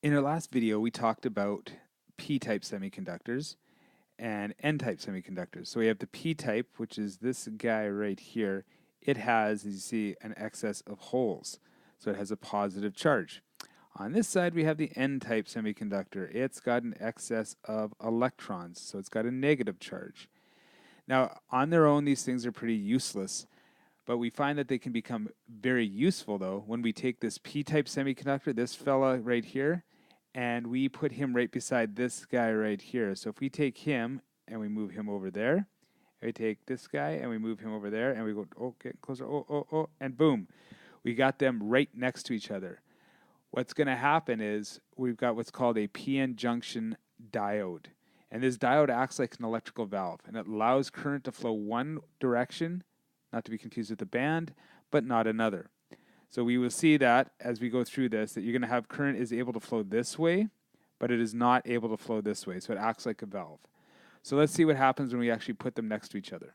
In our last video, we talked about p-type semiconductors and n-type semiconductors. So we have the p-type, which is this guy right here. It has, as you see, an excess of holes. So it has a positive charge. On this side, we have the n-type semiconductor. It's got an excess of electrons, so it's got a negative charge. Now, on their own, these things are pretty useless, but we find that they can become very useful, though, when we take this p-type semiconductor, this fella right here, and we put him right beside this guy right here. So if we take him and we move him over there, and we take this guy and we move him over there, and we go, oh, get closer, and boom, we got them right next to each other. What's going to happen is we've got what's called a PN junction diode. And this diode acts like an electrical valve, and it allows current to flow one direction, not to be confused with the band, but not another. So we will see that as we go through this, that you're going to have current is able to flow this way, but it is not able to flow this way. So it acts like a valve. So let's see what happens when we actually put them next to each other.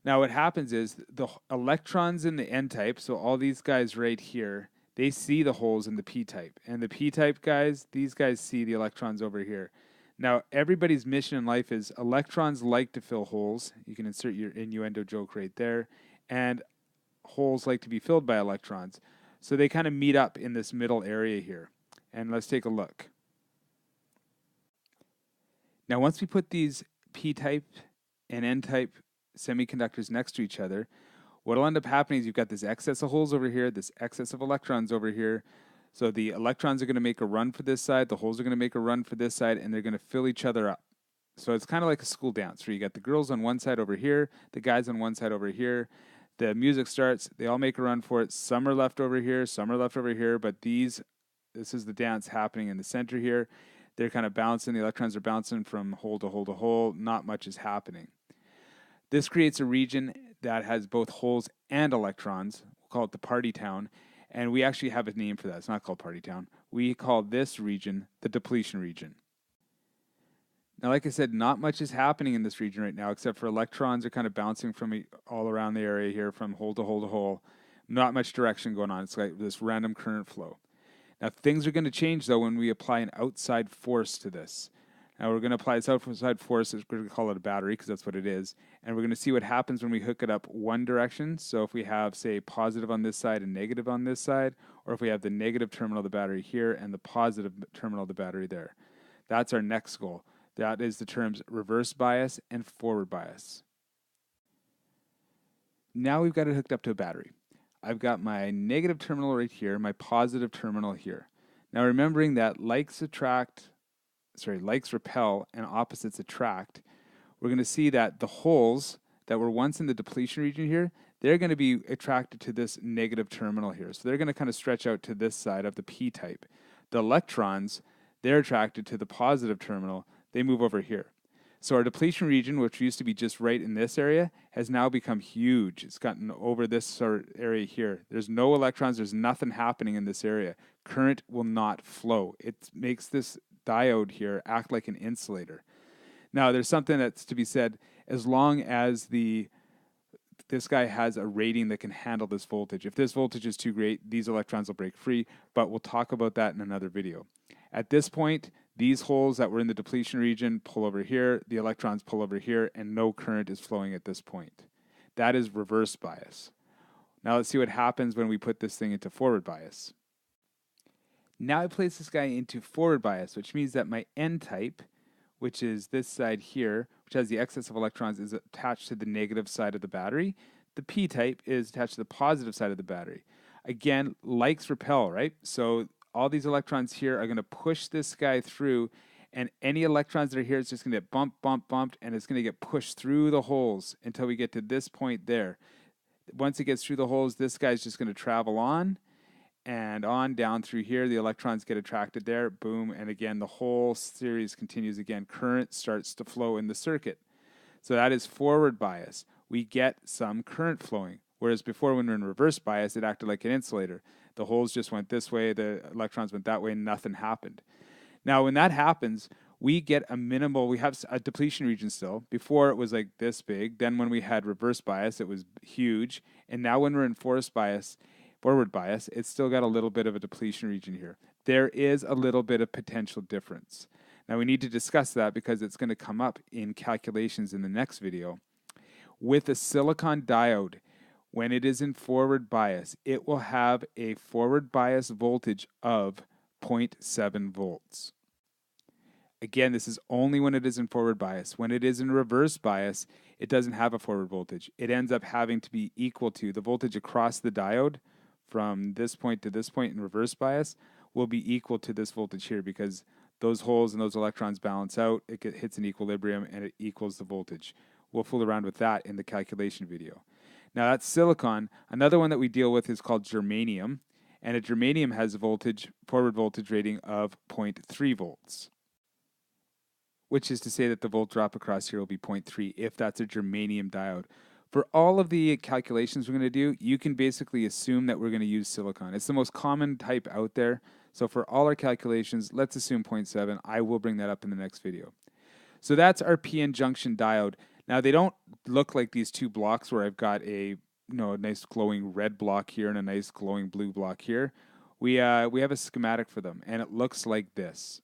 Now what happens is the electrons in the n-type, so all these guys right here, they see the holes in the p-type. And the p-type guys, these guys see the electrons over here. Now, everybody's mission in life is electrons like to fill holes. You can insert your innuendo joke right there. And holes like to be filled by electrons. So they kind of meet up in this middle area here. And let's take a look. Now, once we put these p-type and n-type semiconductors next to each other, what will end up happening is you've got this excess of holes over here, this excess of electrons over here. So the electrons are going to make a run for this side, the holes are going to make a run for this side, and they're going to fill each other up. So it's kind of like a school dance where you got the girls on one side over here, the guys on one side over here. The music starts, they all make a run for it. Some are left over here, some are left over here, but this is the dance happening in the center here. They're kind of bouncing, the electrons are bouncing from hole to hole to hole. Not much is happening. This creates a region that has both holes and electrons. We'll call it the party town. And we actually have a name for that. It's not called party town. We call this region the depletion region. Now, like I said, not much is happening in this region right now, except for electrons are kind of bouncing from all around the area here, from hole to hole to hole. Not much direction going on. It's like this random current flow. Now, things are going to change, though, when we apply an outside force to this. Now, we're going to apply this outside force. We're going to call it a battery because that's what it is. And we're going to see what happens when we hook it up one direction. So if we have, say, positive on this side and negative on this side, or if we have the negative terminal of the battery here and the positive terminal of the battery there. That's our next goal. That is the terms reverse bias and forward bias. Now we've got it hooked up to a battery. I've got my negative terminal right here, my positive terminal here. Now remembering that likes repel and opposites attract, we're going to see that the holes that were once in the depletion region here, they're going to be attracted to this negative terminal here. So they're going to kind of stretch out to this side of the p-type. The electrons, they're attracted to the positive terminal. They move over here. So our depletion region, which used to be just right in this area, has now become huge. It's gotten over this sort of area here. There's no electrons. There's nothing happening in this area. Current will not flow. It makes this diode here act like an insulator. Now, there's something that's to be said. As long as this guy has a rating that can handle this voltage. If this voltage is too great, these electrons will break free, but we'll talk about that in another video. At this point, these holes that were in the depletion region pull over here, the electrons pull over here, and no current is flowing at this point. That is reverse bias. Now let's see what happens when we put this thing into forward bias. Now I place this guy into forward bias, which means that my n-type, which is this side here, which has the excess of electrons, is attached to the negative side of the battery. The p-type is attached to the positive side of the battery. Again, likes repel, right? So all these electrons here are going to push this guy through, and any electrons that are here is just going to get bumped, and it's going to get pushed through the holes until we get to this point there. Once it gets through the holes, this guy's just going to travel on and on down through here. The electrons get attracted there, boom, and again, the whole series continues again. Current starts to flow in the circuit. So that is forward bias. We get some current flowing, whereas before when we were in reverse bias, it acted like an insulator. The holes just went this way, the electrons went that way, and nothing happened. Now, when that happens, we get a minimal, we have a depletion region still. Before it was like this big. Then when we had reverse bias, it was huge. And now when we're in forced bias, forward bias, it's still got a little bit of a depletion region here. There is a little bit of potential difference. Now we need to discuss that because it's going to come up in calculations in the next video. With a silicon diode, when it is in forward bias, it will have a forward bias voltage of 0.7 volts. Again, this is only when it is in forward bias. When it is in reverse bias, it doesn't have a forward voltage. It ends up having to be equal to the voltage across the diode from this point to this point in reverse bias will be equal to this voltage here because those holes and those electrons balance out, it hits an equilibrium, and it equals the voltage. We'll fool around with that in the calculation video. Now that's silicon. Another one that we deal with is called germanium, and a germanium has a forward voltage rating of 0.3 volts. Which is to say that the volt drop across here will be 0.3 if that's a germanium diode. For all of the calculations we're going to do, you can basically assume that we're going to use silicon. It's the most common type out there. So for all our calculations, let's assume 0.7. I will bring that up in the next video. So that's our PN junction diode. Now they don't look like these two blocks where I've got a nice glowing red block here and a nice glowing blue block here. We have a schematic for them, and it looks like this.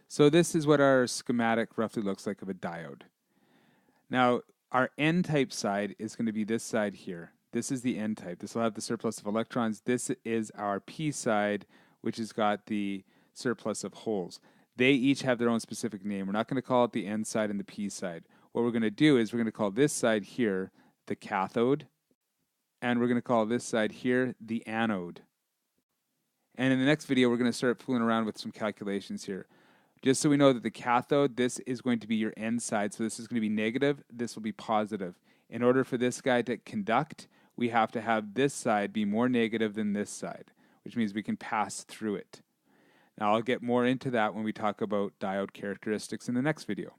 So this is what our schematic roughly looks like of a diode. Now, our N-type side is going to be this side here. This is the N-type. This will have the surplus of electrons. This is our P side, which has got the surplus of holes. They each have their own specific name. We're not going to call it the N side and the P side. What we're going to do is we're going to call this side here the cathode, and we're going to call this side here the anode. And in the next video, we're going to start fooling around with some calculations here. Just so we know that the cathode, this is going to be your N side. So this is going to be negative. This will be positive. In order for this guy to conduct, we have to have this side be more negative than this side, which means we can pass through it. Now I'll get more into that when we talk about diode characteristics in the next video.